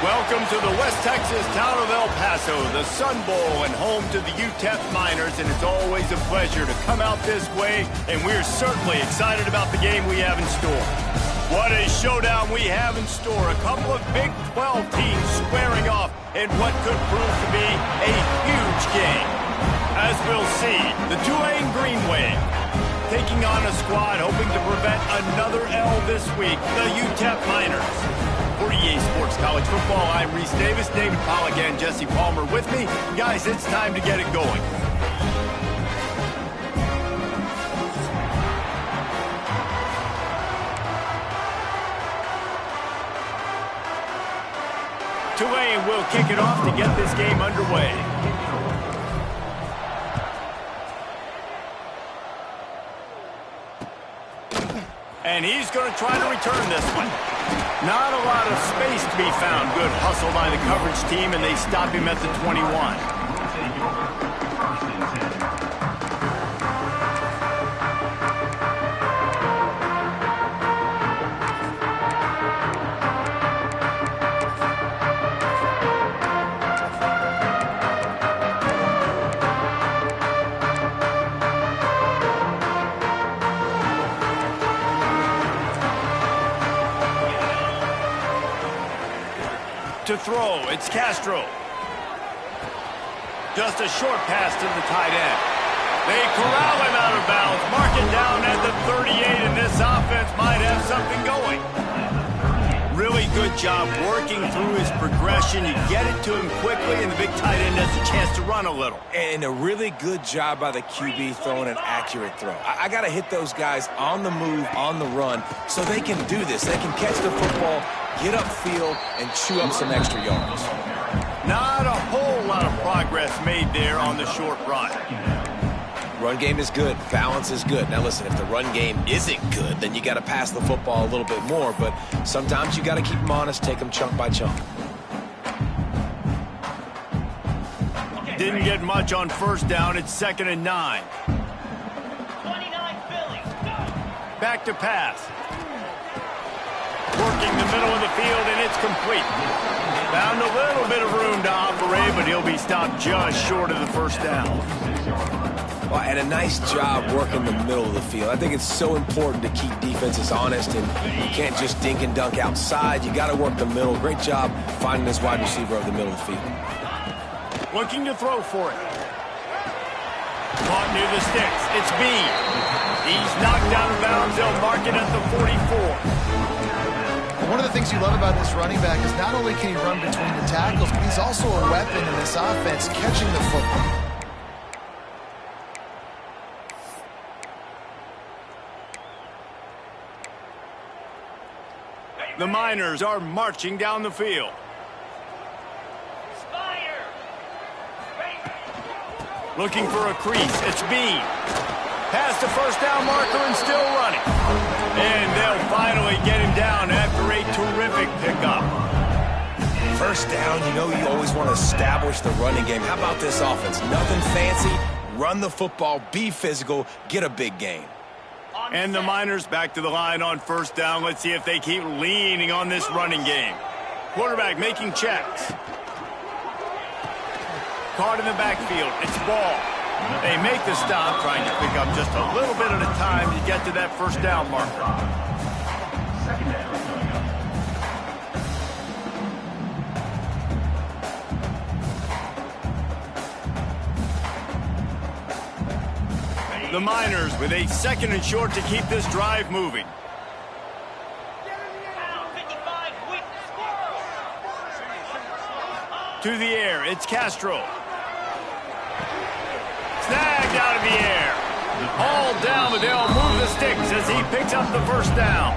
Welcome to the West Texas town of El Paso, the Sun Bowl and home to the UTEP Miners, and it's always a pleasure to come out this way, and we're certainly excited about the game we have in store. What a showdown we have in store. A couple of Big 12 teams squaring off in what could prove to be a huge game. As we'll see, the Tulane Green Wave taking on a squad hoping to prevent another L this week, the UTEP Miners. For EA Sports College Football, I'm Reese Davis, David Pollack, and Jesse Palmer with me. Guys, it's time to get it going. Tulane will kick it off to get this game underway. And he's going to try to return this one. Not a lot of space to be found. Good hustle by the coverage team, and they stop him at the 21. To throw, it's Castro. Just a short pass to the tight end. They corral him out of bounds, mark it down at the 38, and this offense might have something going. Really good job working through his progression. You get it to him quickly, and the big tight end has a chance to run a little. And a really good job by the QB throwing an accurate throw. I got to hit those guys on the move, on the run, so they can do this. They can catch the football, get upfield, and chew up some extra yards. Not a whole lot of progress made there on the short run. Run game is good. Balance is good. Now listen, if the run game isn't good, then you got to pass the football a little bit more. But sometimes you got to keep them honest, take them chunk by chunk. Didn't get much on first down. It's 2nd and 9. 29 Philly. Back to pass. Working the middle of the field, and it's complete. Found a little bit of room to operate, but he'll be stopped just short of the first down. Well, and a nice job working the middle of the field. I think it's so important to keep defenses honest, and you can't just dink and dunk outside. You got to work the middle. Great job finding this wide receiver over the middle of the field. Looking to throw for it. Caught near the sticks. It's B. He's knocked out of bounds. They'll mark it at the 44. One of the things you love about this running back is not only can he run between the tackles, but he's also a weapon in this offense, catching the football. The Miners are marching down the field. Looking for a crease. It's B. Past the first down marker and still running. And they'll finally get him down after a terrific pickup. First down, you know you always want to establish the running game. How about this offense? Nothing fancy. Run the football, be physical, get a big gain. And the Miners back to the line on first down. Let's see if they keep leaning on this running game. Quarterback making checks. Caught in the backfield. It's ball. They make the stop, trying to pick up just a little bit at a time to get to that first down marker. The Miners with a 2nd and short to keep this drive moving. To the air, it's Castro. Snagged out of the air. All down, but they'll move the sticks as he picks up the first down.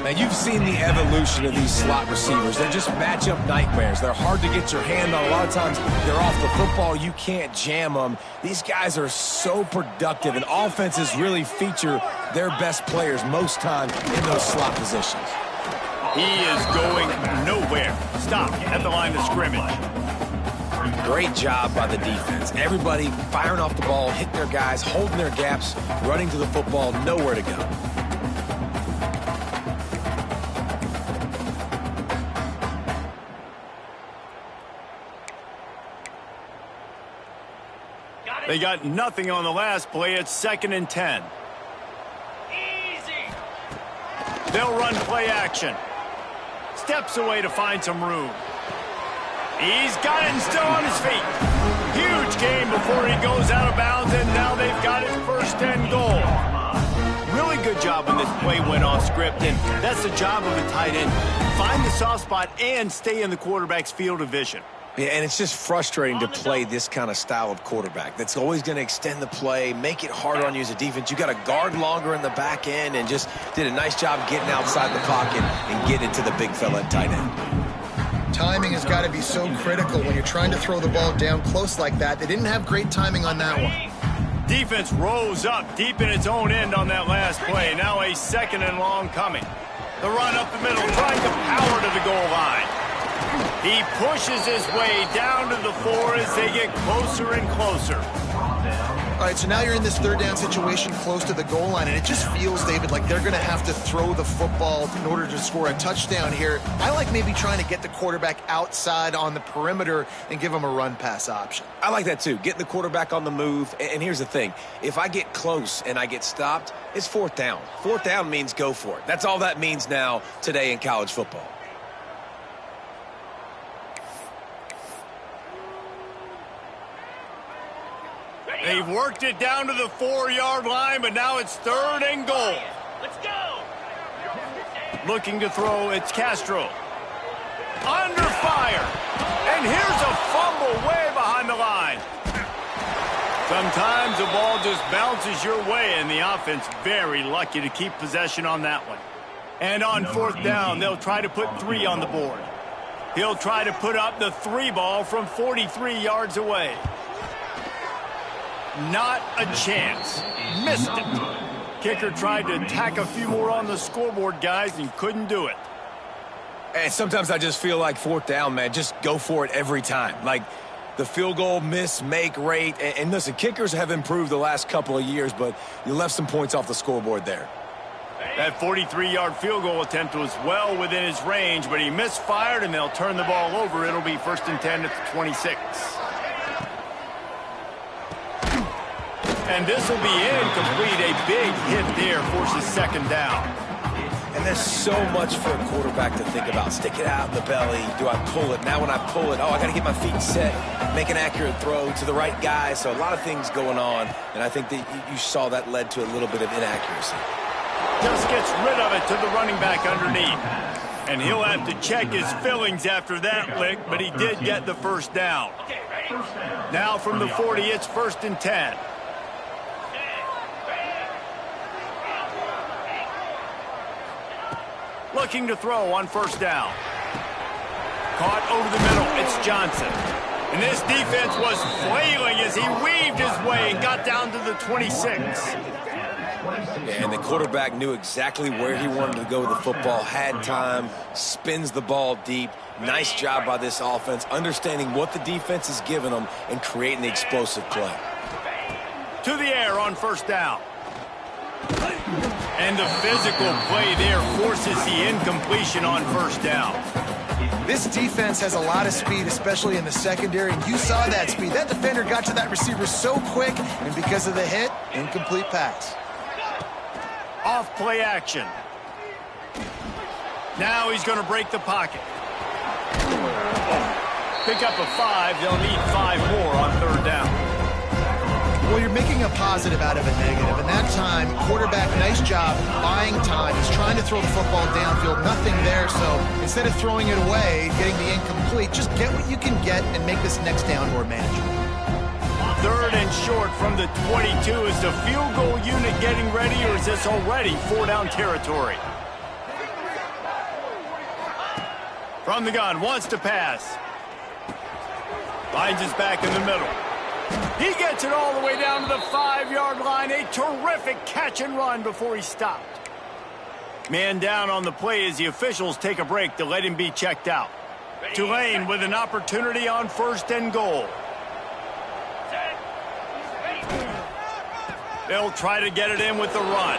Now, you've seen the evolution of these slot receivers. They're just matchup nightmares. They're hard to get your hand on. A lot of times, they're off the football. You can't jam them. These guys are so productive, and offenses really feature their best players most time in those slot positions. He is going nowhere. Stop at the line of scrimmage. Great job by the defense. Everybody firing off the ball, hitting their guys, holding their gaps, running to the football, nowhere to go. They got nothing on the last play. It's 2nd and 10. Easy. They'll run play action. Steps away to find some room. He's got it and still on his feet. Huge gain before he goes out of bounds, and now they've got his 1st and goal. Really good job when this play went off script, and that's the job of a tight end. Find the soft spot and stay in the quarterback's field of vision. Yeah, and it's just frustrating to play this kind of style of quarterback. That's always going to extend the play, make it harder on you as a defense. You got to guard longer in the back end, and just did a nice job getting outside the pocket and getting to the big fella at tight end. Timing has got to be so critical when you're trying to throw the ball down close like that. They didn't have great timing on that one. Defense rose up deep in its own end on that last play. Now a 2nd and long coming. The run up the middle, trying to power to the goal line. He pushes his way down to the 4 as they get closer and closer. All right, so now you're in this 3rd down situation close to the goal line, and it just feels, David, like they're going to have to throw the football in order to score a touchdown here. I like maybe trying to get the quarterback outside on the perimeter and give him a run-pass option. I like that too, getting the quarterback on the move. And here's the thing, if I get close and I get stopped, it's 4th down. 4th down means go for it. That's all that means now today in college football. They've worked it down to the 4-yard line, but now it's 3rd and goal. Let's go. Looking to throw, it's Castro. Under fire. And here's a fumble way behind the line. Sometimes the ball just bounces your way, and the offense very lucky to keep possession on that one. And on 4th down, they'll try to put 3 on the board. He'll try to put up the 3 ball from 43 yards away. Not a chance. Missed it. Kicker tried to tack a few more on the scoreboard, guys, and couldn't do it. And sometimes I just feel like 4th down, man, just go for it every time. Like the field goal miss-make rate. And listen, kickers have improved the last couple of years, but you left some points off the scoreboard there. That 43-yard field goal attempt was well within his range, but he misfired, and they'll turn the ball over. It'll be 1st and 10 at the 26. And this will be incomplete. A big hit there forces 2nd down. And there's so much for a quarterback to think about. Stick it out in the belly. Do I pull it? Now when I pull it, I got to get my feet set, make an accurate throw to the right guy. So a lot of things going on, and I think that you saw that led to a little bit of inaccuracy. Just gets rid of it to the running back underneath. And he'll have to check his fillings after that lick, but he did get the 1st down. Now from the 40, it's 1st and 10. Looking to throw on 1st down. Caught over the middle. It's Johnson. And this defense was flailing as he weaved his way and got down to the 26. Yeah, and the quarterback knew exactly where he wanted to go with the football, had time, spins the ball deep. Nice job by this offense, understanding what the defense is giving them and creating the explosive play. To the air on 1st down. And the physical play there forces the incompletion on 1st down. This defense has a lot of speed, especially in the secondary, and you saw that speed. That defender got to that receiver so quick, and because of the hit, incomplete pass. Off play action. Now he's going to break the pocket. Pick up a 5. They'll need 5 more on 3rd down. Well, you're making a positive out of a negative, and that time, quarterback, nice job buying time. He's trying to throw the football downfield, nothing there, so instead of throwing it away, getting the incomplete, just get what you can get and make this next down more manageable. 3rd and short from the 22. Is the field goal unit getting ready, or is this already 4-down territory? From the gun, wants to pass. Finds his back in the middle. He gets it all the way down to the 5-yard line. A terrific catch and run before he stopped. Man down on the play as the officials take a break to let him be checked out. Tulane with an opportunity on 1st and goal. They'll try to get it in with the run.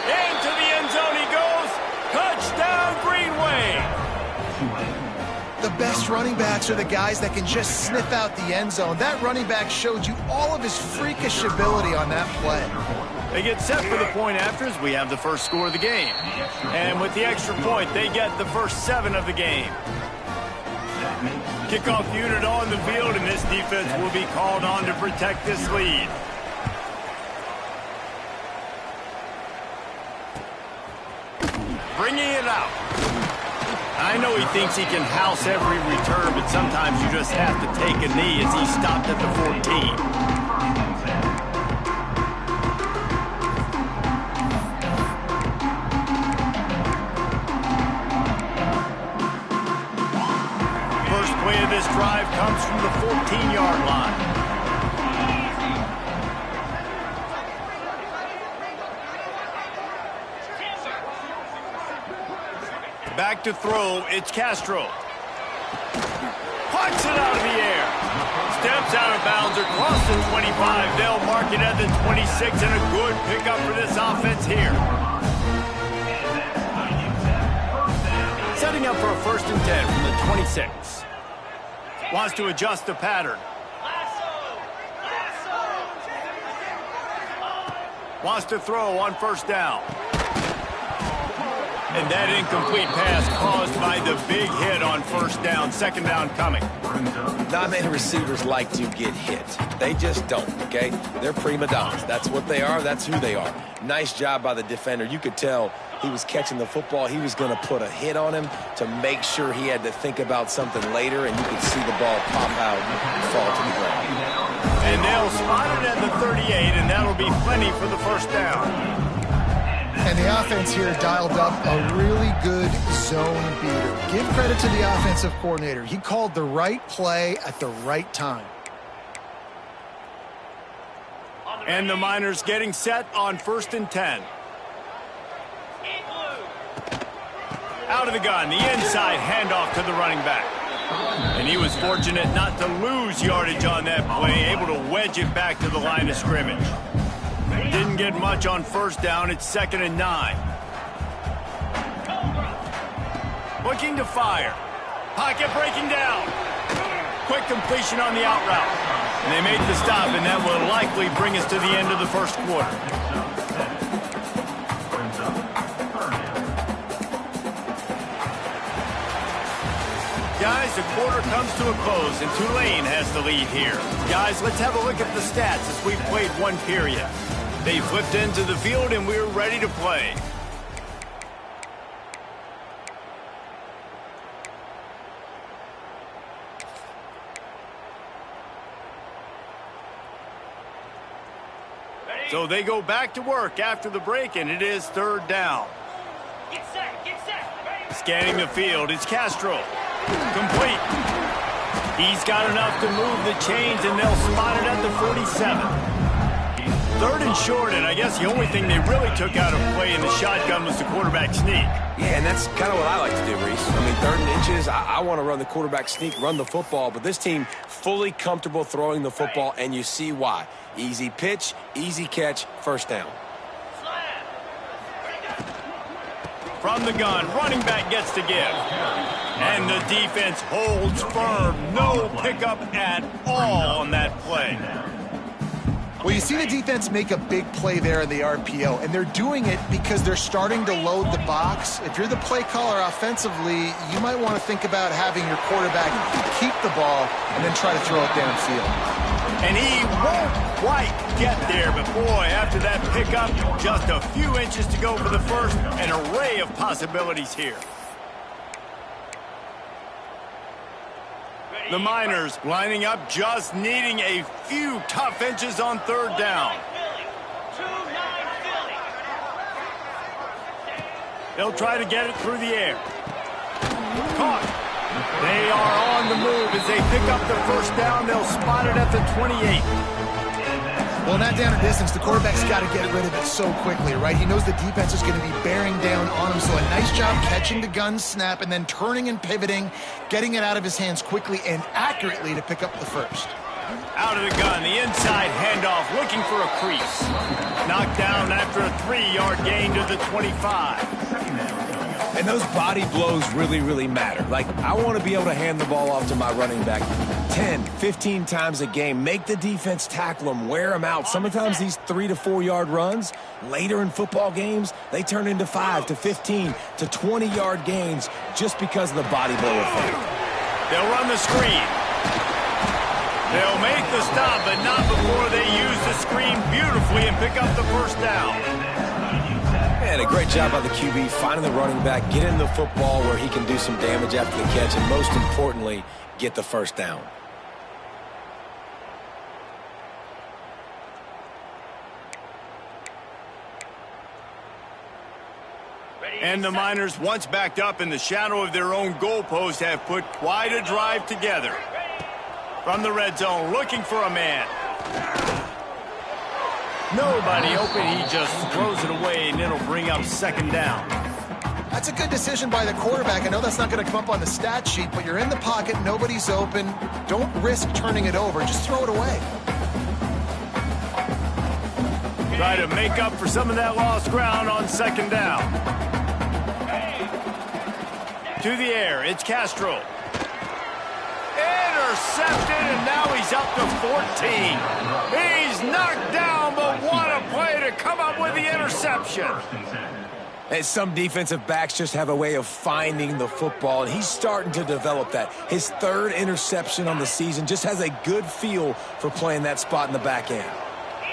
Into the end zone he goes. Touchdown, Greenway. the best running backs are the guys that can just sniff out the end zone. That running back showed you all of his freakish ability on that play. They get set for the point afters. We have the first score of the game. And with the extra point, they get the first 7 of the game. Kickoff unit on the field, and this defense will be called on to protect this lead. Bringing it out. I know he thinks he can house every return, but sometimes you just have to take a knee as he stopped at the 14. This drive comes from the 14-yard line. Back to throw, it's Castro. Pucks it out of the air. Steps out of bounds across the 25. They'll mark it at the 26, and a good pickup for this offense here. Setting up for a 1st and 10 from the 26. Wants to adjust the pattern. Wants to throw on 1st down. And that incomplete pass caused by the big hit on 1st down. 2nd down coming. Not many receivers like to get hit. They just don't, okay? They're prima donnas. That's what they are. That's who they are. Nice job by the defender. You could tell he was catching the football. He was going to put a hit on him to make sure he had to think about something later, and you could see the ball pop out and fall to the ground. And they'll spot it at the 38, and that'll be plenty for the 1st down. And the offense here dialed up a really good zone beater. Give credit to the offensive coordinator. He called the right play at the right time. And the Miners getting set on 1st and 10. Out of the gun, the inside handoff to the running back. And he was fortunate not to lose yardage on that play, able to wedge it back to the line of scrimmage. Didn't get much on 1st down. It's 2nd and 9. Looking to fire. Pocket breaking down. Quick completion on the out route. And they make the stop, and that will likely bring us to the end of the 1st quarter. Guys, the quarter comes to a close, and Tulane has the lead here. Guys, let's have a look at the stats as we've played 1 period. They flipped into the field, and we're ready to play. So they go back to work after the break, and it is 3rd down. Get set, get set. Scanning the field, it's Castro. Complete. He's got enough to move the chains, and they'll spot it at the 47. 3rd and short, and I guess the only thing they really took out of play in the shotgun was the quarterback sneak. Yeah, and that's kind of what I like to do, Reese. I mean, 3rd and inches, I want to run the quarterback sneak, run the football, but this team fully comfortable throwing the football, and you see why. Easy pitch, easy catch, 1st down. From the gun, running back gets to give. And the defense holds firm. No pickup at all on that play. Well, you see the defense make a big play there in the RPO, and they're doing it because they're starting to load the box. If you're the play caller offensively, you might want to think about having your quarterback keep the ball and then try to throw it downfield. And he won't quite get there, but boy, after that pickup, just a few inches to go for the 1st, an array of possibilities here. The Miners lining up, just needing a few tough inches on 3rd down. They'll try to get it through the air. Caught. They are on the move as they pick up the 1st down. They'll spot it at the 28. Well, not down a distance. The quarterback's got to get rid of it so quickly, right? He knows the defense is going to be bearing down on him, so a nice job catching the gun snap and then turning and pivoting, getting it out of his hands quickly and accurately to pick up the 1st. Out of the gun, the inside handoff, looking for a crease. Knocked down after a 3-yard gain to the 25. And those body blows really, really matter. Like, I want to be able to hand the ball off to my running back 10, 15 times a game. Make the defense tackle them, wear them out. Sometimes these 3 to 4 yard runs, later in football games, they turn into 5 to 15 to 20 yard gains just because of the body blow effect. They'll run the screen. They'll make the stop, but not before they use the screen beautifully and pick up the first down. And a great job by the QB finding the running back, getting the football where he can do some damage after the catch, and most importantly, get the first down. And the Miners, once backed up in the shadow of their own goalpost, have put quite a drive together. From the red zone, looking for a man. Nobody open, he just throws it away, and it'll bring up second down. That's a good decision by the quarterback. I know that's not going to come up on the stat sheet, but you're in the pocket, nobody's open. Don't risk turning it over, just throw it away. Try to make up for some of that lost ground on second down. To the air, it's Castro. Intercepted, and now he's up to 14. He's knocked down, but what a play to come up with the interception. And some defensive backs just have a way of finding the football, and he's starting to develop that. His third interception on the season, just has a good feel for playing that spot in the back end.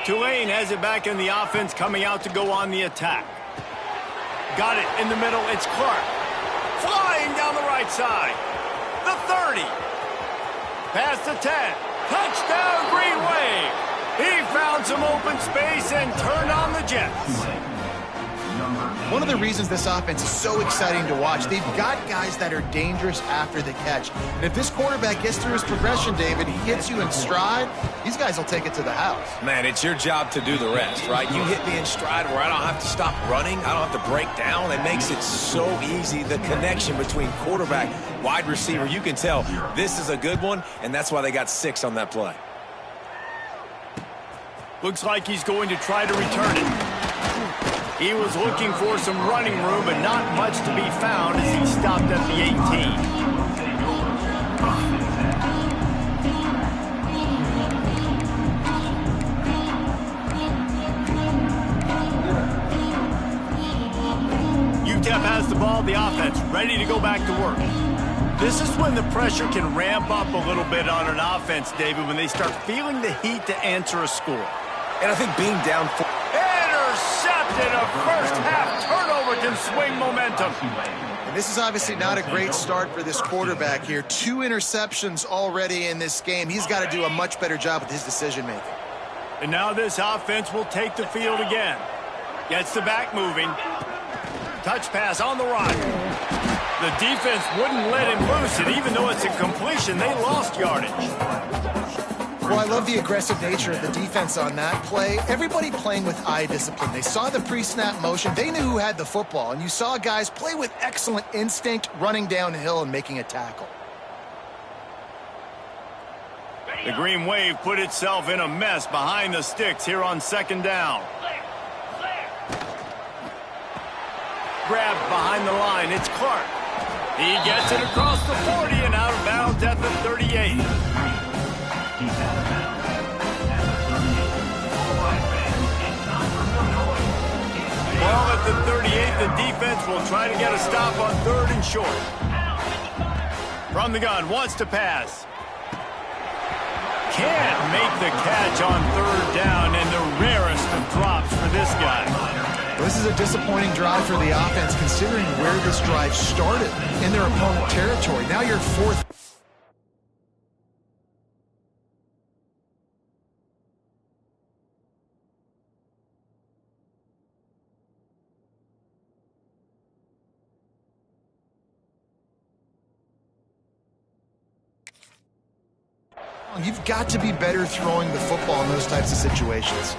Tulane has it back in the offense, coming out to go on the attack. Got it in the middle, it's Clark. Flying down the right side. The 30. Past the 10. Touchdown, Green Wave. He found some open space and turned on the Jets. One of the reasons this offense is so exciting to watch, they've got guys that are dangerous after the catch. And if this quarterback gets through his progression, David, he hits you in stride, these guys will take it to the house. Man, it's your job to do the rest, right? You hit me in stride where I don't have to stop running. I don't have to break down. It makes it so easy, the connection between quarterback, wide receiver. You can tell this is a good one, and that's why they got 6 on that play. Looks like he's going to try to return it. He was looking for some running room, but not much to be found as he stopped at the 18. UTEP has the ball, the offense ready to go back to work. This is when the pressure can ramp up a little bit on an offense, David, when they start feeling the heat to answer a score. And I think being down 4... Intercepted, a first half turnover can swing momentum. And this is obviously not a great start for this quarterback here. 2 interceptions already in this game. He's got to do a much better job with his decision making. And now this offense will take the field again. Gets the back moving. Touch pass on the run. The defense wouldn't let him loose, and even though it's a completion, they lost yardage. Well, I love the aggressive nature of the defense on that play. Everybody playing with eye discipline. They saw the pre-snap motion. They knew who had the football. And you saw guys play with excellent instinct, running downhill and making a tackle. The Green Wave put itself in a mess behind the sticks here on second down. Grabbed behind the line. It's Clark. He gets it across the 40 and out of bounds at the 38. Well, at the 38, the defense will try to get a stop on 3rd and short. From the gun, wants to pass. Can't make the catch on 3rd down, and the rarest of drops for this guy. This is a disappointing drive for the offense, considering where this drive started in their opponent territory. Now you're 4th. You've got to be better throwing the football in those types of situations.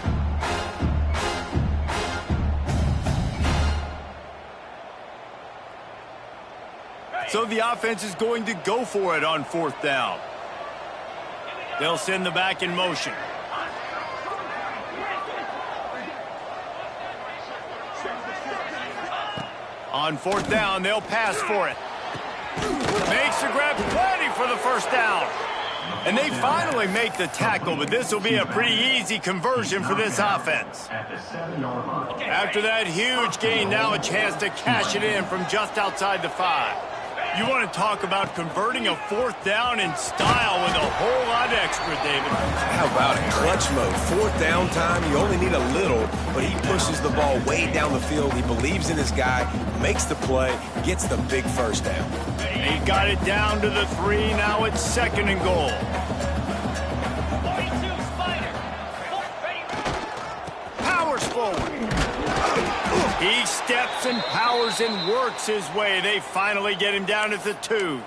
So the offense is going to go for it on 4th down. They'll send the back in motion. On fourth down, they'll pass for it. Makes the grab, plenty for the first down. And they finally make the tackle, but this will be a pretty easy conversion for this offense. After that huge gain, now a chance to cash it in from just outside the 5. You want to talk about converting a fourth down in style with a whole lot extra, David. How about it? Clutch mode. Fourth down time, you only need a little, but he pushes the ball way down the field. He believes in his guy, makes the play, gets the big first down. He got it down to the 3. Now it's 2nd and goal. 42 Spider. Ready. Powers forward. He steps and powers and works his way. They finally get him down at the 2.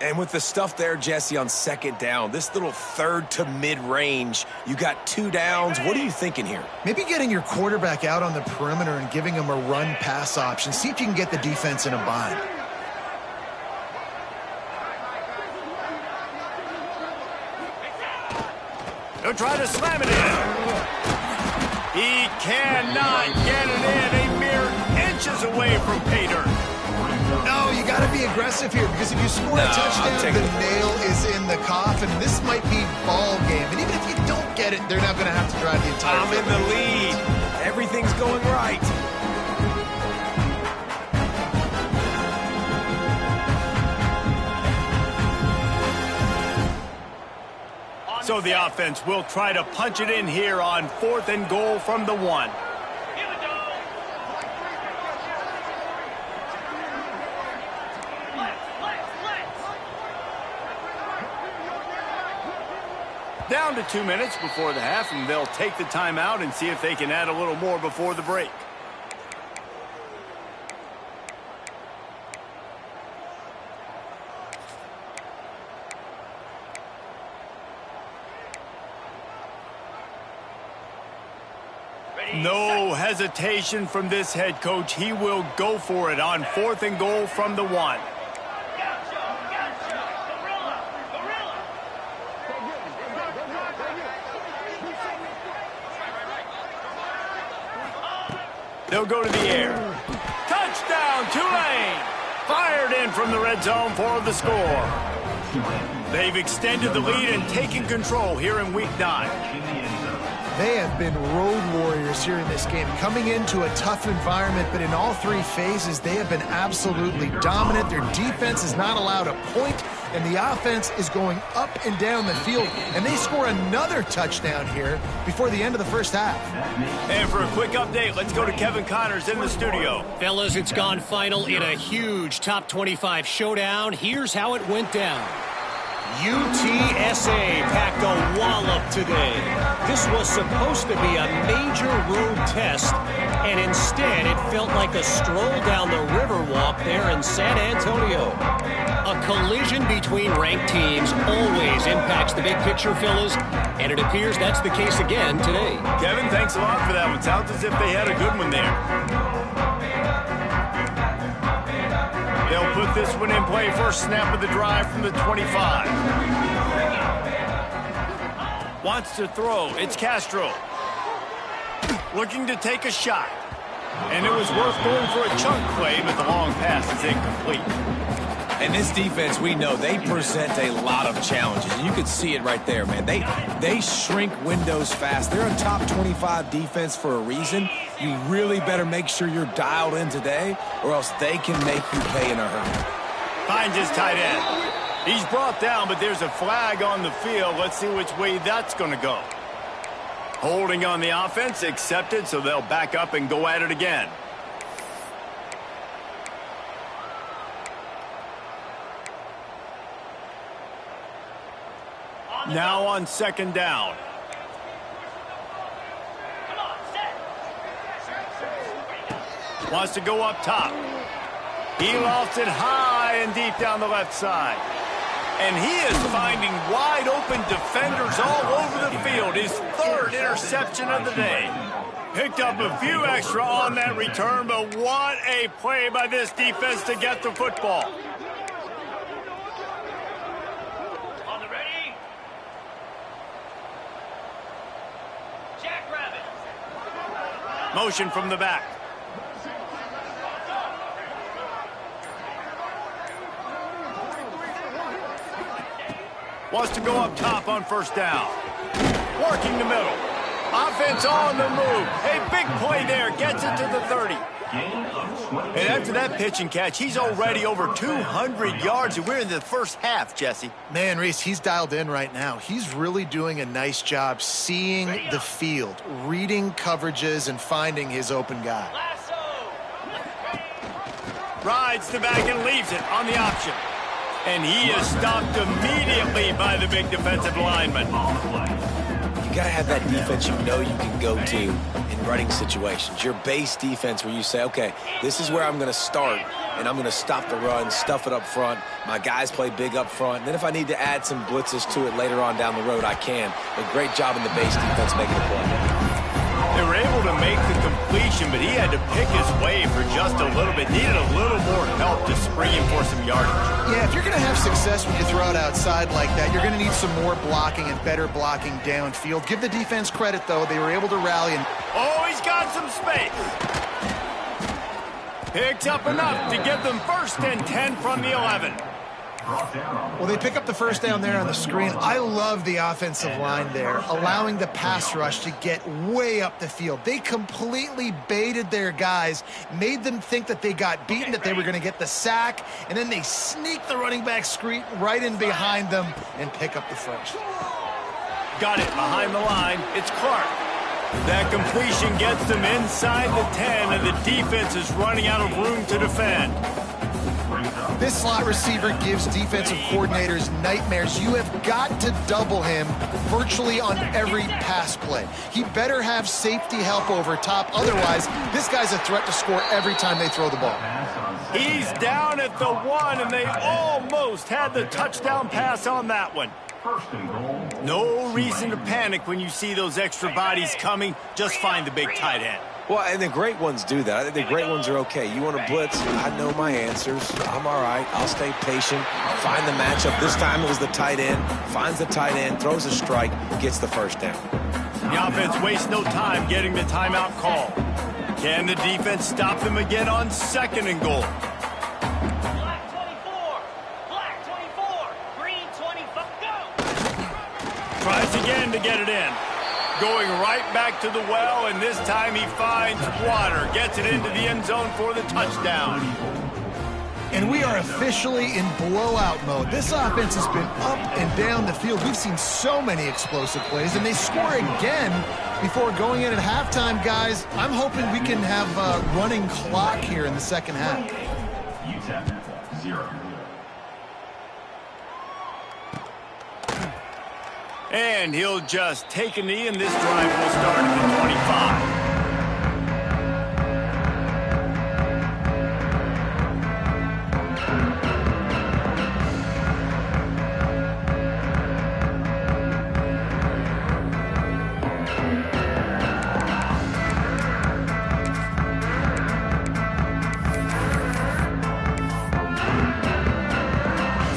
And with the stuff there, Jesse, on 2nd down, this little third to mid-range, you got 2 downs. What are you thinking here? Maybe getting your quarterback out on the perimeter and giving him a run-pass option. See if you can get the defense in a bind. He'll try to slam it in. He cannot get it in. A mere inches away from pay dirt. No, you got to be aggressive here because if you score a touchdown, the nail is in the coffin. This might be ball game. And even if you don't get it, they're not going to have to drive the entire I'm in the lead. Everything's going right. So the offense will try to punch it in here on 4th and goal from the 1. Here we go. Let's. Down to 2 minutes before the half, and they'll take the timeout and see if they can add a little more before the break. No hesitation from this head coach. He will go for it on 4th and goal from the 1. Gotcha. Gorilla. Gorilla. They'll go to the air. Touchdown, Tulane! Fired in from the red zone for the score. They've extended the lead and taken control here in Week 9. They have been road warriors here in this game, coming into a tough environment, but in all 3 phases, they have been absolutely dominant. Their defense is not allowed a point, and the offense is going up and down the field, and they score another touchdown here before the end of the first half. And for a quick update, let's go to Kevin Connors in the studio. Fellas, it's gone final in a huge top 25 showdown. Here's how it went down. UTSA packed a wallop today. This was supposed to be a major road test, and instead it felt like a stroll down the Riverwalk there in San Antonio. A collision between ranked teams always impacts the big picture, fellas, and it appears that's the case again today. Kevin, thanks a lot for that one. Sounds as if they had a good one there. They'll put this one in play. First snap of the drive from the 25. Wants to throw. It's Castro. Looking to take a shot. And it was worth going for a chunk play, but the long pass is incomplete. And this defense, we know, they present a lot of challenges. You can see it right there, man. They shrink windows fast. They're a top 25 defense for a reason. You really better make sure you're dialed in today, or else they can make you pay in a hurry. Finds his tight end. He's brought down, but there's a flag on the field. Let's see which way that's going to go. Holding on the offense, accepted, so they'll back up and go at it again. Now on 2nd down. Come on, set. Wants to go up top. He lofts it high and deep down the left side. And he is finding wide open defenders all over the field. His 3rd interception of the day. Picked up a few extra on that return, but what a play by this defense to get the football. On the ready. Jackrabbit. Motion from the back. Wants to go up top on first down. Working the middle. Offense on the move. A big play there. Gets it to the 30. And after that pitch and catch, he's already over 200 yards, and we're in the first half, Jesse. Man, Reese, he's dialed in right now. He's really doing a nice job seeing the field, reading coverages, and finding his open guy. Rides the back and leaves it on the option. And he is stopped immediately by the big defensive lineman. You got to have that defense you know you can go to in running situations. Your base defense where you say, okay, this is where I'm going to start, and I'm going to stop the run, stuff it up front. My guys play big up front. And then if I need to add some blitzes to it later on down the road, I can. But great job in the base defense making the play. They were able to make the completion, but he had to pick his way for just a little bit. Needed a little more help to spring him for some yardage. Yeah, if you're going to have success when you throw it outside like that, you're going to need some more blocking and better blocking downfield. Give the defense credit, though. They were able to rally. Oh, he's got some space. Picks up enough to give them 1st and 10 from the 11. Well, they pick up the first down there on the screen. I love the offensive line there, allowing the pass rush to get way up the field. They completely baited their guys, made them think that they got beaten, that they were going to get the sack, and then they sneak the running back screen right in behind them and pick up the first. Got it behind the line. It's Clark. That completion gets them inside the 10, and the defense is running out of room to defend. This slot receiver gives defensive coordinators nightmares. You have got to double him virtually on every pass play. He better have safety help over top. Otherwise, this guy's a threat to score every time they throw the ball. He's down at the 1, and they almost had the touchdown pass on that one. No reason to panic when you see those extra bodies coming. Just find the big tight end. Well, and the great ones do that. I think the great ones are okay. You want to blitz, I know my answers. I'm all right. I'll stay patient, find the matchup. This time it was the tight end. Finds the tight end, throws a strike, gets the first down. The offense wastes no time getting the timeout call. Can the defense stop them again on 2nd and goal? Black 24. Black 24. Green 25. Go. Tries again to get it in. Going right back to the well, and this time he finds water. Gets it into the end zone for the touchdown. And we are officially in blowout mode. This offense has been up and down the field. We've seen so many explosive plays, and they score again before going in at halftime, guys. I'm hoping we can have a running clock here in the second half. UTEP 0. And he'll just take a knee, and this drive will start at the 25.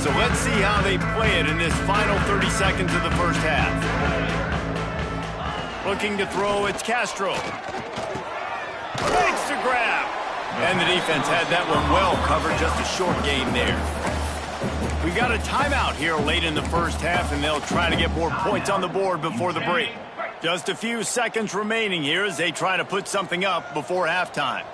So let's see how they play it in this final 30 seconds of the first half. Looking to throw, it's Castro. Makes the grab. And the defense had that one well covered, just a short gain there. We got a timeout here late in the first half, and they'll try to get more points on the board before the break. Just a few seconds remaining here as they try to put something up before halftime.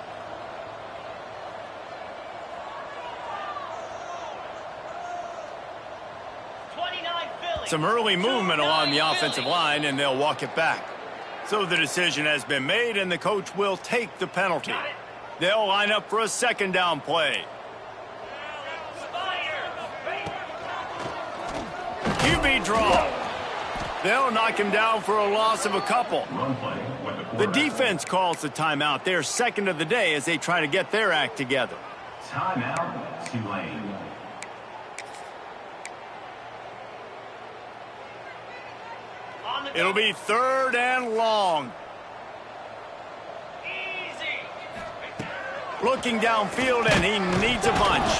Some early movement along the offensive line, and they'll walk it back. So the decision has been made, and the coach will take the penalty. They'll line up for a 2nd down play. QB draw. They'll knock him down for a loss of a couple. The defense calls the timeout. Their 2nd of the day as they try to get their act together. Timeout, Tulane. It'll be 3rd and long. Easy. Looking downfield, and he needs a bunch.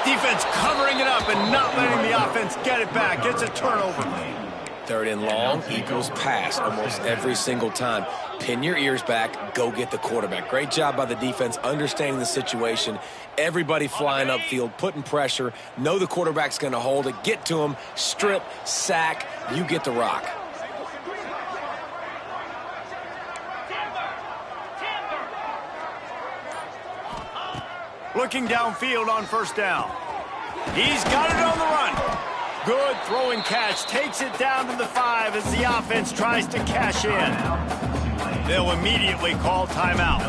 Defense covering it up and not letting the offense get it back. It's a turnover. Third and long equals pass almost every single time. Pin your ears back, go get the quarterback. Great job by the defense understanding the situation. Everybody flying upfield, putting pressure. Know the quarterback's going to hold it. Get to him, strip, sack. You get the rock. Looking downfield on first down. He's got it on the run. Good throwing catch. Takes it down to the 5 as the offense tries to cash in. They'll immediately call timeout.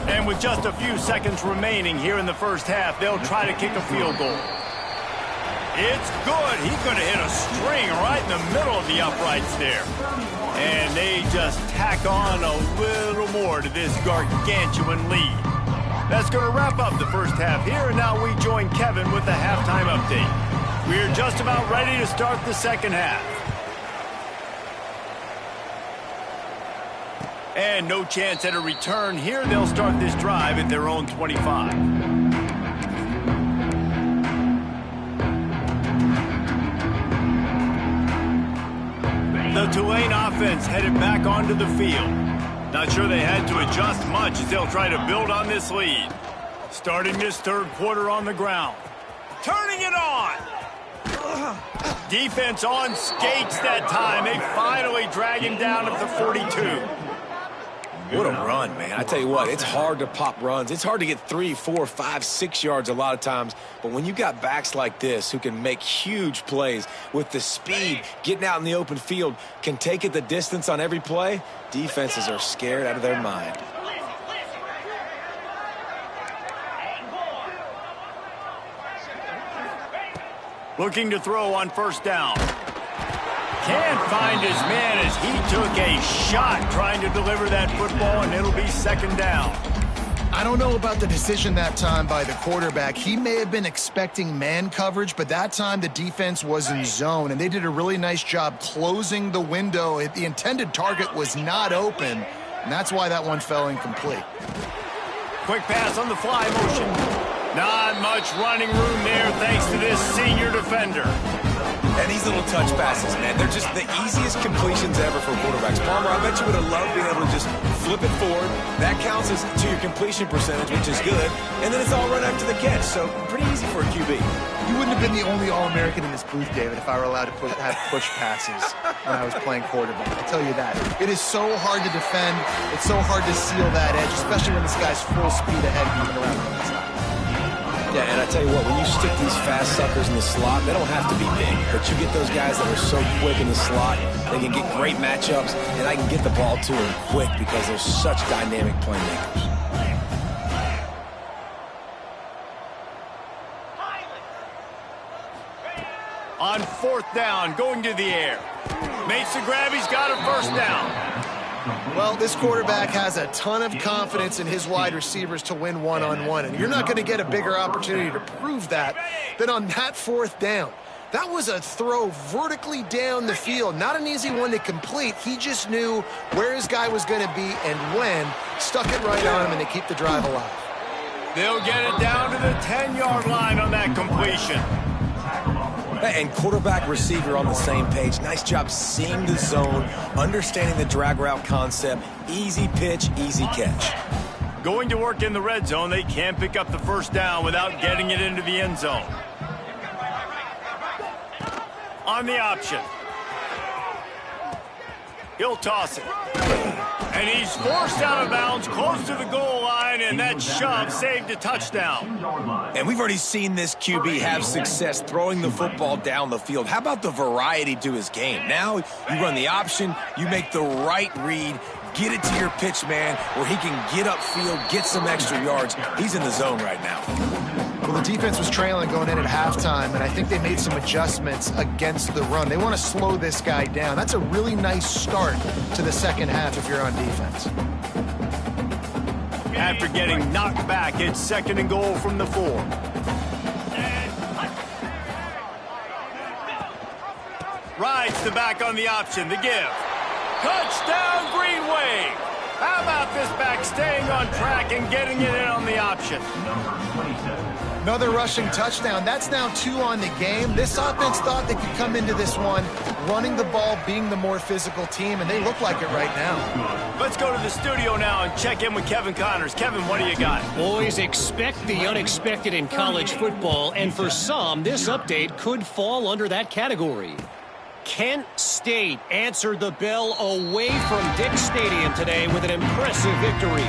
And with just a few seconds remaining here in the first half, they'll try to kick a field goal. It's good. He's going to hit a string right in the middle of the uprights there. And they just tack on a little more to this gargantuan lead. That's going to wrap up the first half here, and now we join Kevin with the halftime update. We're just about ready to start the second half. And no chance at a return here. They'll start this drive at their own 25. The Tulane offense headed back onto the field. Not sure they had to adjust much as they'll try to build on this lead. Starting this third quarter on the ground. Turning it on. Defense on skates that time. They finally drag him down at the 42. What a run, man. I tell you what, it's hard to pop runs. It's hard to get 3, 4, 5, 6 yards a lot of times. But when you got backs like this who can make huge plays with the speed, getting out in the open field, can take it the distance on every play, defenses are scared out of their mind. Looking to throw on first down. Can't find his man as he took a shot trying to deliver that football, and it'll be second down. I don't know about the decision that time by the quarterback. He may have been expecting man coverage, but that time the defense was in zone, and they did a really nice job closing the window. The intended target was not open, and that's why that one fell incomplete. Quick pass on the fly motion. Not much running room there thanks to this senior defender. And these little touch passes, man, they're just the easiest completions ever for quarterbacks. Palmer, I bet you would have loved being able to just flip it forward. That counts as to your completion percentage, which is good. And then it's all run after the catch, so pretty easy for a QB. You wouldn't have been the only All-American in this booth, David, if I were allowed to have push passes when I was playing quarterback. I'll tell you that. It is so hard to defend. It's so hard to seal that edge, especially when this guy's full speed ahead moving around the inside. Yeah, and I tell you what, when you stick these fast suckers in the slot, they don't have to be big. But you get those guys that are so quick in the slot, they can get great matchups, and I can get the ball to them quick because they're such dynamic playmakers. On fourth down, going to the air. Makes the grab, he's got a first down. Well, this quarterback has a ton of confidence in his wide receivers to win one-on-one, and you're not going to get a bigger opportunity to prove that than on that fourth down. That was a throw vertically down the field. Not an easy one to complete. He just knew where his guy was going to be and when. Stuck it right on him, and they keep the drive alive. They'll get it down to the 10-yard line on that completion. And quarterback receiver on the same page. Nice job seeing the zone, understanding the drag route concept. Easy pitch, easy catch. Going to work in the red zone, they can't pick up the first down without getting it into the end zone. On the option. He'll toss it. And he's forced out of bounds close to the goal line, and that shove saved a touchdown. And we've already seen this QB have success throwing the football down the field. How about the variety to his game? Now you run the option, you make the right read, get it to your pitch man where he can get upfield, get some extra yards. He's in the zone right now. Well, the defense was trailing going in at halftime, and I think they made some adjustments against the run. They want to slow this guy down. That's a really nice start to the second half if you're on defense. After getting knocked back, it's second and goal from the 4. Rides the back on the option, the give. Touchdown, Green Wave. How about this back staying on track and getting it in on the option? Another rushing touchdown. That's now 2 on the game. This offense thought they could come into this one running the ball, being the more physical team, and they look like it right now. Let's go to the studio now and check in with Kevin Connors. Kevin, what do you got? Boys, expect the unexpected in college football, and for some, this update could fall under that category. Kent State answered the bell away from Dick Stadium today with an impressive victory.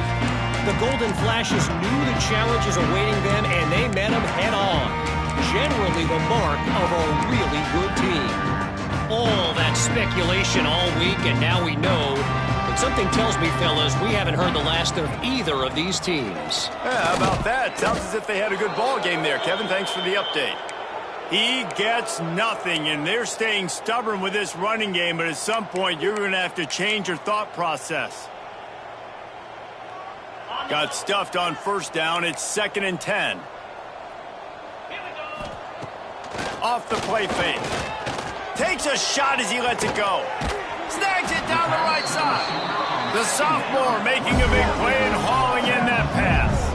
The Golden Flashes knew the challenges awaiting them, and they met them head-on. Generally the mark of a really good team. All that speculation all week, and now we know. But something tells me, fellas, we haven't heard the last of either of these teams. Yeah, how about that? Sounds as if they had a good ball game there. Kevin, thanks for the update. He gets nothing, and they're staying stubborn with this running game, but at some point you're going to have to change your thought process. Got stuffed on first down. It's 2nd and 10. Off the play fake. Takes a shot as he lets it go. Snags it down the right side. The sophomore making a big play and hauling in that pass.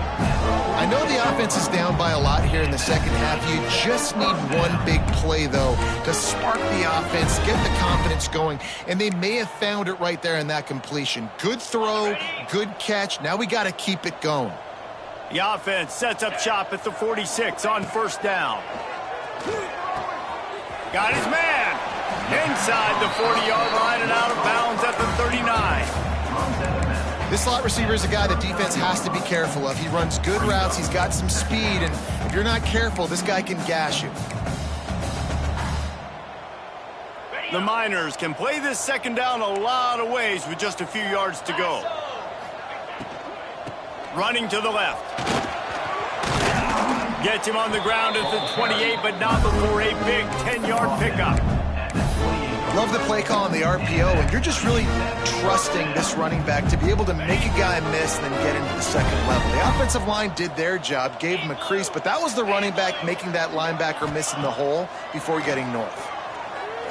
I know the offense is down by a lot here in the second half. You just need one big play, though, to spark the offense, get the confidence going, and they may have found it right there in that completion. Good throw, good catch. Now we got to keep it going. The offense sets up shop at the 46 on first down. Got his man inside the 40-yard line and out of bounds at the 39. This slot receiver is a guy the defense has to be careful of. He runs good routes. He's got some speed, and if you're not careful, this guy can gash you. The Miners can play this second down a lot of ways with just a few yards to go. Running to the left. Gets him on the ground at the 28, but not before a big 10-yard pickup. Love the play call on the RPO, and you're just really trusting this running back to be able to make a guy miss and then get into the second level. The offensive line did their job, gave him a crease, but that was the running back making that linebacker miss in the hole before getting north.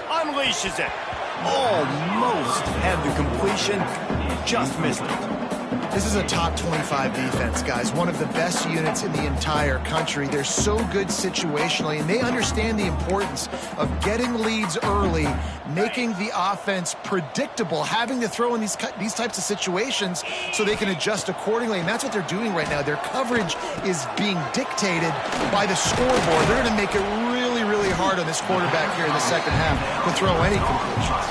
Unleashes it. Almost had the completion, just missed it. This is a top 25 defense, guys. One of the best units in the entire country. They're so good situationally, and they understand the importance of getting leads early, making the offense predictable, having to throw in these types of situations so they can adjust accordingly, and that's what they're doing right now. Their coverage is being dictated by the scoreboard. They're going to make it really, really hard on this quarterback here in the second half to throw any completions.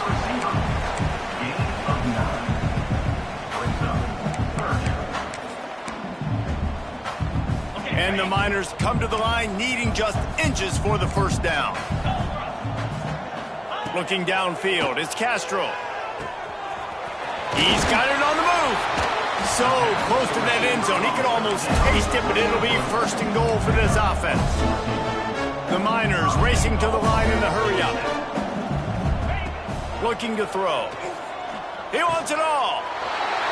And the Miners come to the line needing just inches for the first down. Looking downfield, it's Castro. He's got it on the move. So close to that end zone, he could almost taste it, but it'll be first and goal for this offense. The Miners racing to the line in the hurry-up. Looking to throw. He wants it all.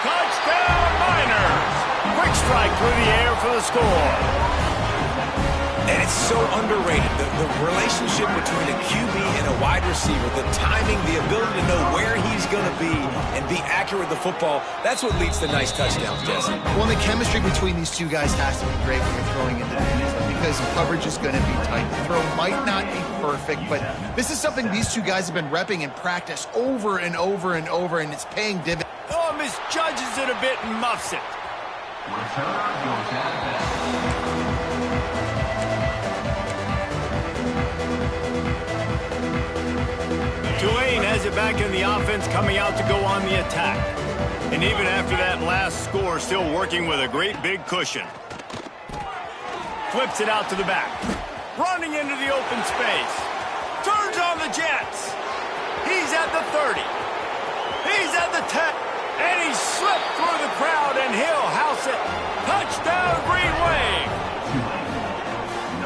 Touchdown, Miners! Quick strike through the air for the score. And it's so underrated, the relationship between a QB and a wide receiver, the timing, the ability to know where he's going to be and be accurate with the football, that's what leads to nice touchdowns, Jesse. Well, the chemistry between these two guys has to be great when you're throwing into the end zone because coverage is going to be tight. The throw might not be perfect, but this is something these two guys have been repping in practice over and over and over, and it's paying dividends. Oh, misjudges it a bit and muffs it. Tulane has it back in the offense, coming out to go on the attack. And even after that last score, still working with a great big cushion. Flips it out to the back. Running into the open space. Turns on the Jets. He's at the 30. He's at the 10. And he slipped through the crowd, and he'll house it. Touchdown, Green Wave.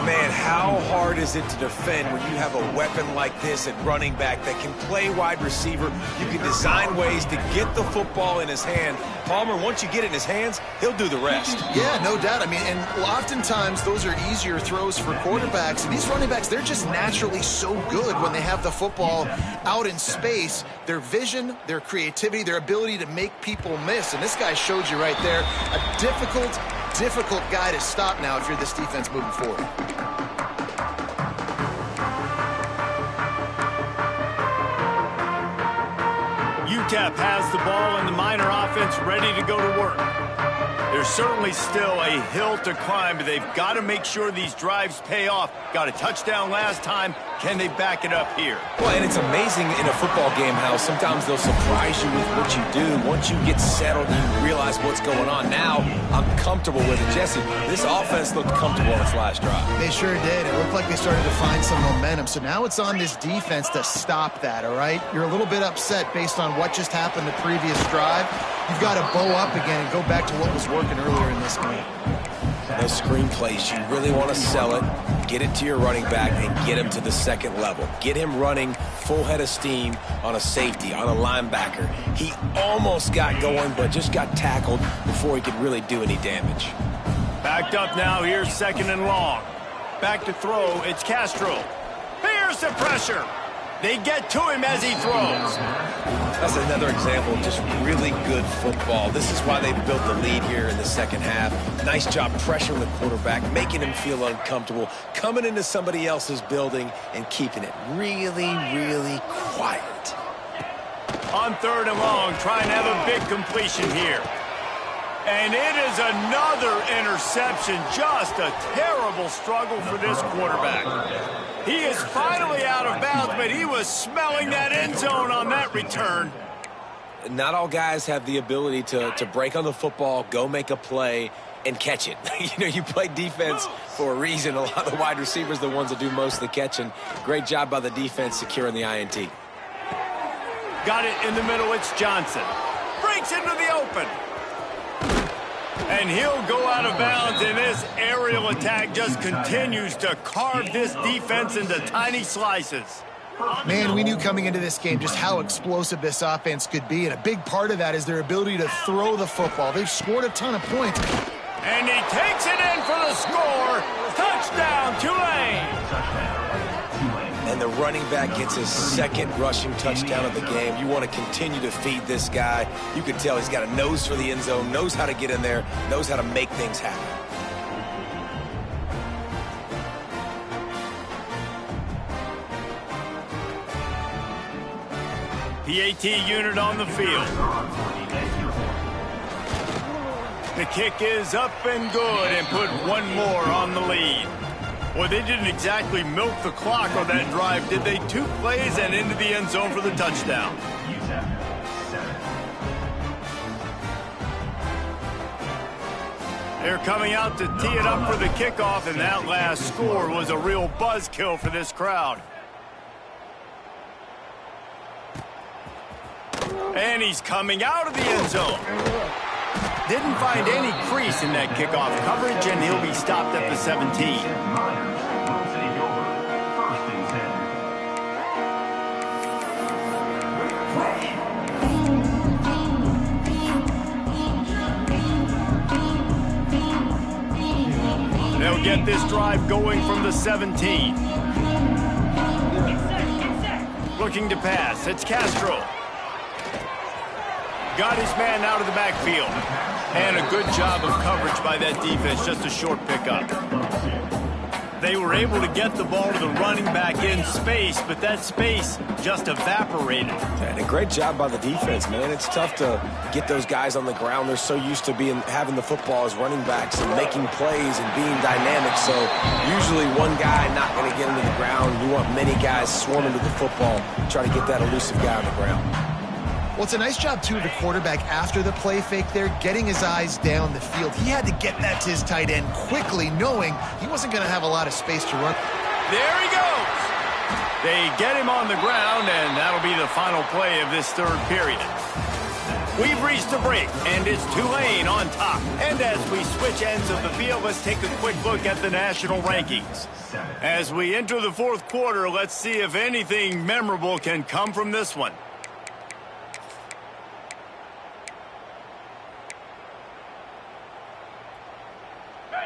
Man, how hard is it to defend when you have a weapon like this at running back that can play wide receiver? You can design ways to get the football in his hand. Palmer, once you get it in his hands, he'll do the rest. Yeah, no doubt. I mean, and oftentimes those are easier throws for quarterbacks. And these running backs, they're just naturally so good when they have the football out in space. Their vision, their creativity, their ability to make people miss. And this guy showed you right there a difficult difficult guy to stop now if you're this defense moving forward. UTEP has the ball and the Miner offense ready to go to work. There's certainly still a hill to climb, but they've got to make sure these drives pay off. Got a touchdown last time. Can they back it up here? Well, and it's amazing in a football game how sometimes they'll surprise you with what you do. Once you get settled, you realize what's going on. Now, I'm comfortable with it. Jesse, this offense looked comfortable on its last drive. They sure did. It looked like they started to find some momentum. So now it's on this defense to stop that, all right? You're a little bit upset based on what just happened the previous drive. You've got to bow up again and go back to what was working earlier in this game. Those screen plays, you really want to sell it, get it to your running back, and get him to the second level. Get him running full head of steam on a safety, on a linebacker. He almost got going, but just got tackled before he could really do any damage. Backed up now, here's 2nd and long. Back to throw, it's Castro. Here's the pressure. They get to him as he throws. That's another example of just really good football. This is why they built the lead here in the second half. Nice job pressuring the quarterback, making him feel uncomfortable, coming into somebody else's building and keeping it really, really quiet. On 3rd and long, trying to have a big completion here. And it is another interception. Just a terrible struggle for this quarterback. He is finally out of bounds, but he was smelling that end zone on that return. Not all guys have the ability to break on the football, go make a play, and catch it. You play defense for a reason. A lot of the wide receivers are the ones that do most of the catching. Great job by the defense securing the INT. Got it in the middle, it's Johnson. Breaks into the open. And he'll go out of bounds, and this aerial attack just continues to carve this defense into tiny slices. Man, we knew coming into this game just how explosive this offense could be, and a big part of that is their ability to throw the football. They've scored a ton of points. And he takes it in for the score. Touchdown, Tulane. And the running back gets his 2nd rushing touchdown of the game. You want to continue to feed this guy. You can tell he's got a nose for the end zone, knows how to get in there, knows how to make things happen. PAT unit on the field. The kick is up and good and put one more on the lead. Well, they didn't exactly milk the clock on that drive, did they? 2 plays and into the end zone for the touchdown. They're coming out to tee it up for the kickoff, and that last score was a real buzzkill for this crowd. And he's coming out of the end zone. Didn't find any crease in that kickoff coverage, and he'll be stopped at the 17. They'll get this drive going from the 17. Looking to pass, it's Castro. Got his man out of the backfield. And a good job of coverage by that defense, just a short pickup. They were able to get the ball to the running back in space, but that space just evaporated. And a great job by the defense, man. It's tough to get those guys on the ground. They're so used to having the football as running backs and making plays and being dynamic. So usually one guy not going to get into the ground. You want many guys swarming to the football, try to get that elusive guy on the ground. Well, it's a nice job, too, of the quarterback after the play fake there, getting his eyes down the field. He had to get that to his tight end quickly, knowing he wasn't going to have a lot of space to run. There he goes. They get him on the ground, and that'll be the final play of this 3rd period. We've reached the break, and it's Tulane on top. And as we switch ends of the field, let's take a quick look at the national rankings. As we enter the 4th quarter, let's see if anything memorable can come from this one.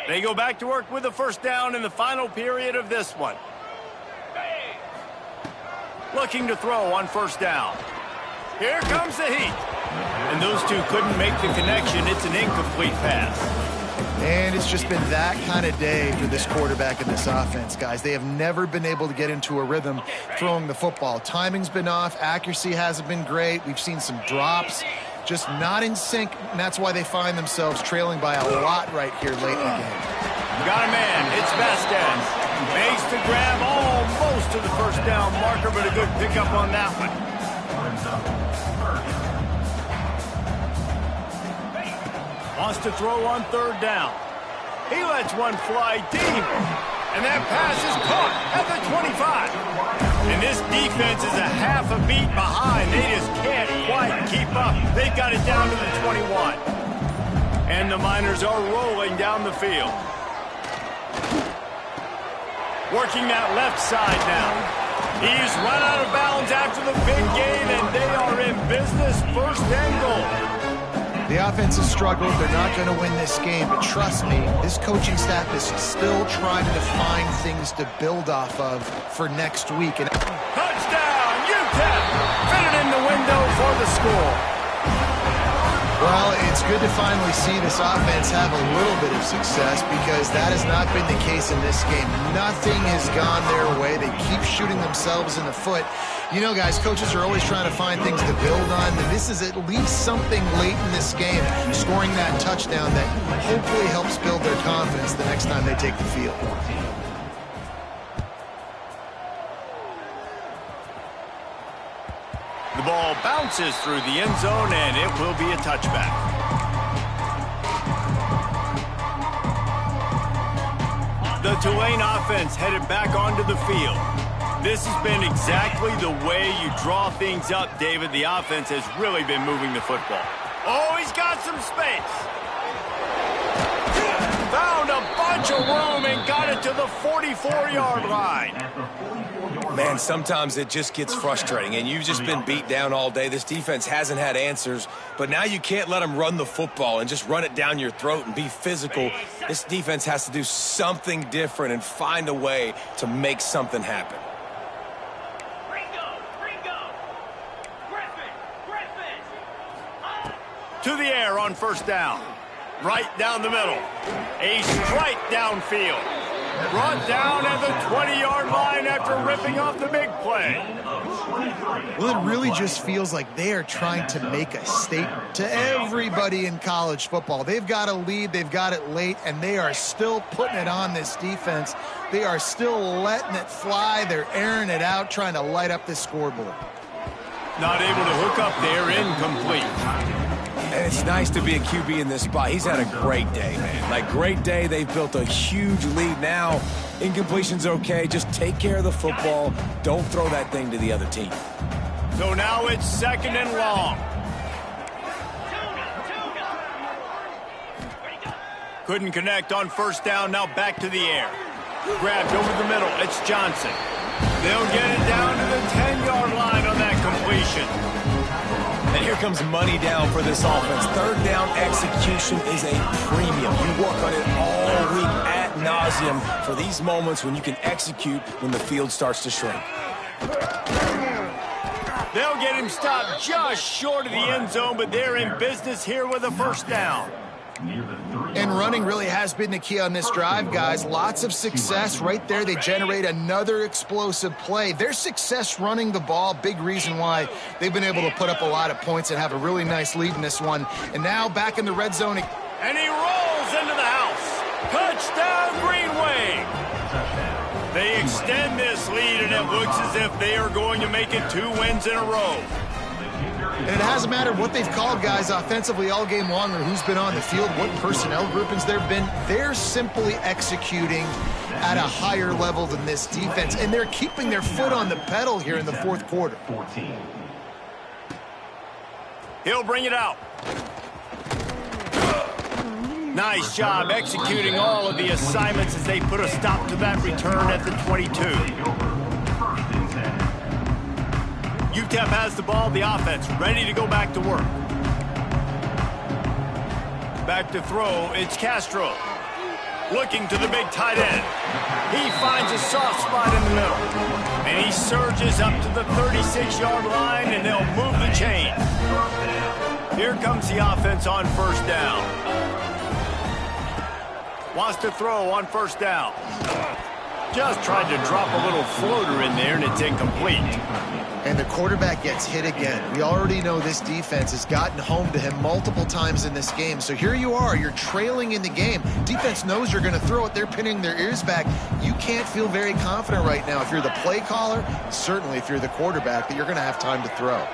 They go back to work with a 1st down in the final period of this one. Looking to throw on 1st down. Here comes the heat. And those two couldn't make the connection. It's an incomplete pass. And it's just been that kind of day for this quarterback and this offense, guys. They have never been able to get into a rhythm throwing the football. Timing's been off. Accuracy hasn't been great. We've seen some drops. Just not in sync, and that's why they find themselves trailing by a lot right here late in the game. Got a man. It's Vasquez. Makes the grab almost to the first down marker, but a good pickup on that one. Wants to throw on third down. He lets one fly deep. And that pass is caught at the 25. And this defense is a half a beat behind. They just can't quite keep up. They've got it down to the 21. And the Miners are rolling down the field. Working that left side now. He's run out of bounds after the big gain, and they are in business. First and goal. The offense has struggled. They're not going to win this game, but trust me, this coaching staff is still trying to find things to build off of for next week. And touchdown, UTEP! Fitted in the window for the score. Well, it's good to finally see this offense have a little bit of success because that has not been the case in this game. Nothing has gone their way. They keep shooting themselves in the foot. You know, guys, coaches are always trying to find things to build on, and this is at least something late in this game, scoring that touchdown that hopefully helps build their confidence the next time they take the field. The ball bounces through the end zone, and it will be a touchback. The Tulane offense headed back onto the field. This has been exactly the way you draw things up, David. The offense has really been moving the football. Oh, he's got some space. Found a bunch of room and got it to the 44-yard line. Man, sometimes it just gets frustrating, and you've just been beat down all day. This defense hasn't had answers, but now you can't let them run the football and just run it down your throat and be physical. This defense has to do something different and find a way to make something happen. To the air on first down. Right down the middle. A strike downfield. Brought down at the 20-yard line after ripping off the big play. Well, it really just feels like they are trying to make a statement to everybody in college football. They've got a lead, they've got it late, and they are still putting it on this defense. They are still letting it fly. They're airing it out, trying to light up this scoreboard. Not able to hook up there, incomplete. And it's nice to be a QB in this spot. He's had a great day, man. Like, great day. They've built a huge lead now. Incompletion's okay. Just take care of the football. Don't throw that thing to the other team. So now it's second and long. Couldn't connect on first down. Now back to the air. Grabbed over the middle. It's Johnson. They'll get it down to the 10-yard line on that completion. And here comes money down for this offense. Third down execution is a premium. You work on it all week ad nauseum for these moments when you can execute when the field starts to shrink. They'll get him stopped just short of the end zone, but they're in business here with a first down. And running really has been the key on this drive, guys. Lots of success right there. They generate another explosive play. Their success running the ball, big reason why they've been able to put up a lot of points and have a really nice lead in this one. And now back in the red zone. And he rolls into the house. Touchdown, Green Wave. They extend this lead, and it looks as if they are going to make it 2 wins in a row. And it hasn't mattered what they've called, guys, offensively all game long or who's been on the field, what personnel groupings there have been. They're simply executing at a higher level than this defense, and they're keeping their foot on the pedal here in the fourth quarter. He'll bring it out. Nice job executing all of the assignments as they put a stop to that return at the 22. UTEP has the ball, the offense ready to go back to work. Back to throw, it's Castro. Looking to the big tight end. He finds a soft spot in the middle. And he surges up to the 36-yard line, and they'll move the chain. Here comes the offense on first down. Wants to throw on first down. Just tried to drop a little floater in there, and it's incomplete. And the quarterback gets hit again. We already know this defense has gotten home to him multiple times in this game. So here you are, you're trailing in the game. Defense knows you're going to throw it. They're pinning their ears back. You can't feel very confident right now if you're the play caller, certainly if you're the quarterback, that you're going to have time to throw.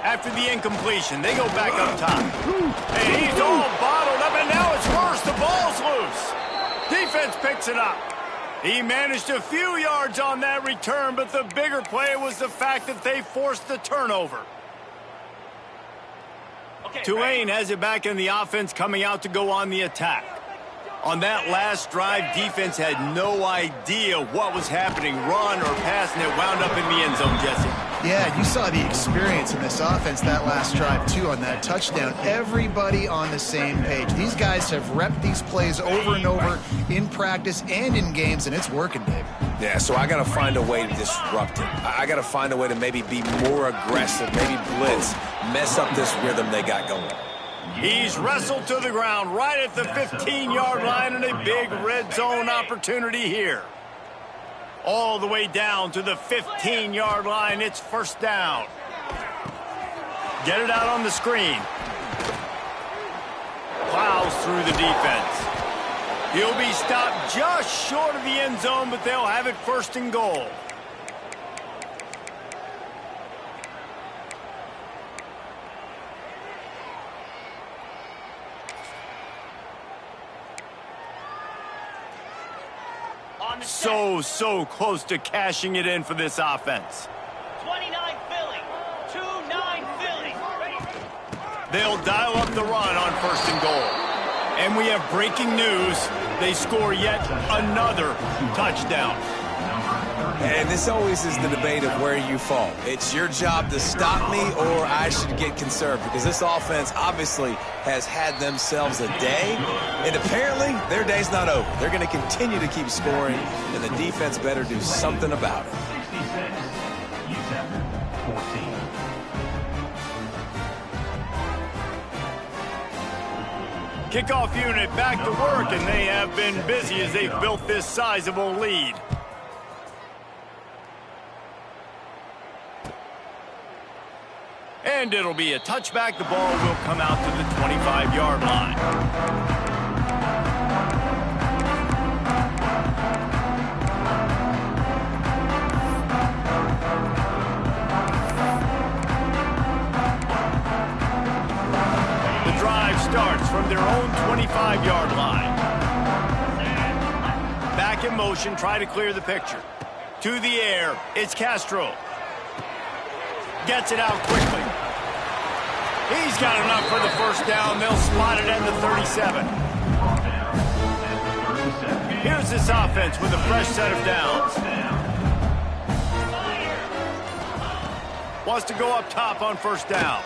After the incompletion, they go back up top. And he's all bottled up, and now it's worse. The ball's loose. Defense picks it up. He managed a few yards on that return, but the bigger play was the fact that they forced the turnover. Tulane has it back in the offense, coming out to go on the attack. On that last drive, defense had no idea what was happening, run or pass, and it wound up in the end zone, Jesse. Yeah, you saw the experience in this offense that last drive, too, on that touchdown. Everybody on the same page. These guys have repped these plays over and over in practice and in games, and it's working, Dave. Yeah, so I got to find a way to disrupt it. I got to find a way to maybe be more aggressive, maybe blitz, mess up this rhythm they got going. He's wrestled to the ground right at the 15-yard line, and a big red zone opportunity here. All the way down to the 15-yard line. It's first down. Get it out on the screen. Plows through the defense. He'll be stopped just short of the end zone, but they'll have it first and goal. So close to cashing it in for this offense. 29 Philly. 2-9 Philly. They'll dial up the run on first and goal. And we have breaking news. They score yet another touchdown. And this always is the debate of where you fall. It's your job to stop me, or I should get conserved, because this offense obviously has had themselves a day, and apparently their day's not over. They're going to continue to keep scoring, and the defense better do something about it. 66, UTEP 14. Kickoff unit back to work, and they have been busy as they've built this sizable lead. And it'll be a touchback. The ball will come out to the 25-yard line. The drive starts from their own 25-yard line. Back in motion, try to clear the picture. To the air, it's Castro. Gets it out quickly. He's got enough for the first down. They'll spot it at the 37. Here's this offense with a fresh set of downs. Wants to go up top on first down.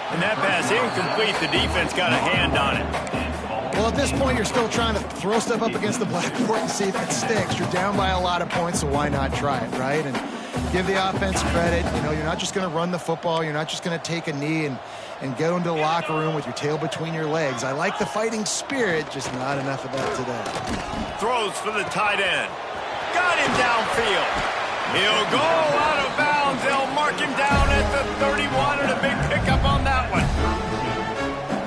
And that pass incomplete. The defense got a hand on it. Well, at this point, you're still trying to throw stuff up against the blackboard and see if it sticks. You're down by a lot of points, so why not try it, right? And give the offense credit. You know, you're not just going to run the football. You're not just going to take a knee and go into the locker room with your tail between your legs. I like the fighting spirit, just not enough of that today. Throws for the tight end. Got him downfield. He'll go out of bounds. They'll mark him down at the 31, and a big pickup on that one.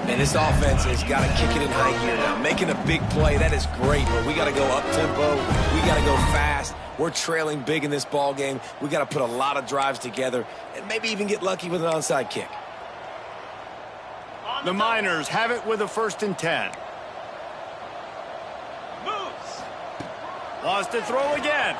And this offense has got to kick it in high gear now. Making a big play, that is great, but we got to go up-tempo. We got to go fast. We're trailing big in this ball game. We got to put a lot of drives together and maybe even get lucky with an onside kick. The Miners have it with a 1st and 10. Moves. Wants to throw again.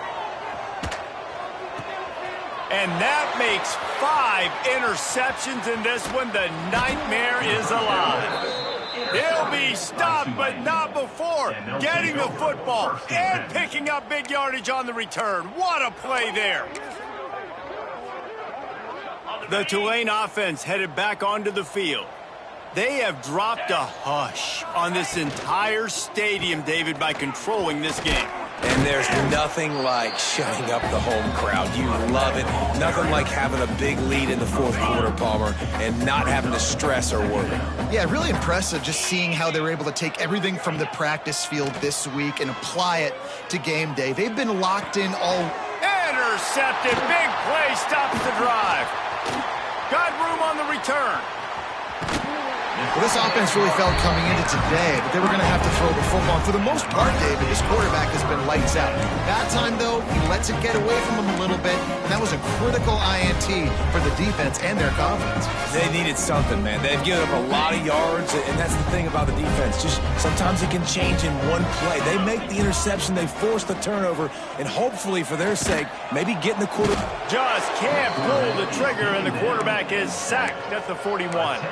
And that makes 5 interceptions in this one. The nightmare is alive. He'll be stopped, but not before getting the football and picking up big yardage on the return. What a play there. The Tulane offense headed back onto the field. They have dropped a hush on this entire stadium, David, by controlling this game. And there's nothing like shutting up the home crowd. You love it. Nothing like having a big lead in the fourth quarter, Palmer, and not having to stress or worry. Yeah, really impressive just seeing how they were able to take everything from the practice field this week and apply it to game day. They've been locked in all... Intercepted. Big play stops the drive. Got room on the return. Well, this offense really felt coming into today, but they were going to have to throw the football. And for the most part, David, this quarterback has been lights out. That time, though, he lets it get away from him a little bit, and that was a critical INT for the defense and their confidence. They needed something, man. They've given up a lot of yards, and that's the thing about the defense. Just sometimes it can change in one play. They make the interception, they force the turnover, and hopefully, for their sake, maybe getting the quarterback. Just can't pull the trigger, and the quarterback is sacked at the 41.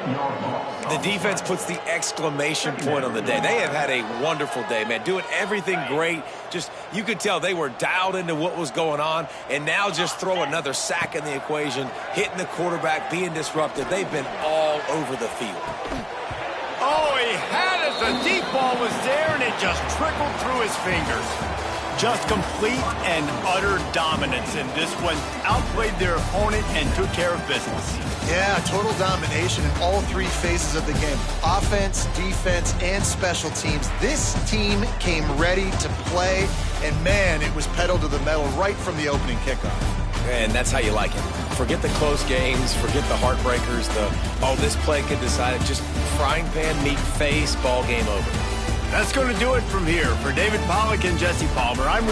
The defense puts the exclamation point on the day. They have had a wonderful day, man, doing everything great. Just, you could tell they were dialed into what was going on, and now just throw another sack in the equation, hitting the quarterback, being disruptive. They've been all over the field. Oh, he had it. The deep ball was there, and it just trickled through his fingers. Just complete and utter dominance, and this one outplayed their opponent and took care of business. Yeah, total domination in all three phases of the game. Offense, defense, and special teams. This team came ready to play, and man, it was pedal to the metal right from the opening kickoff. And that's how you like it. Forget the close games, forget the heartbreakers, this play could decide it. Just frying pan, meat face, ball game over. That's going to do it from here. For David Pollack and Jesse Palmer, I'm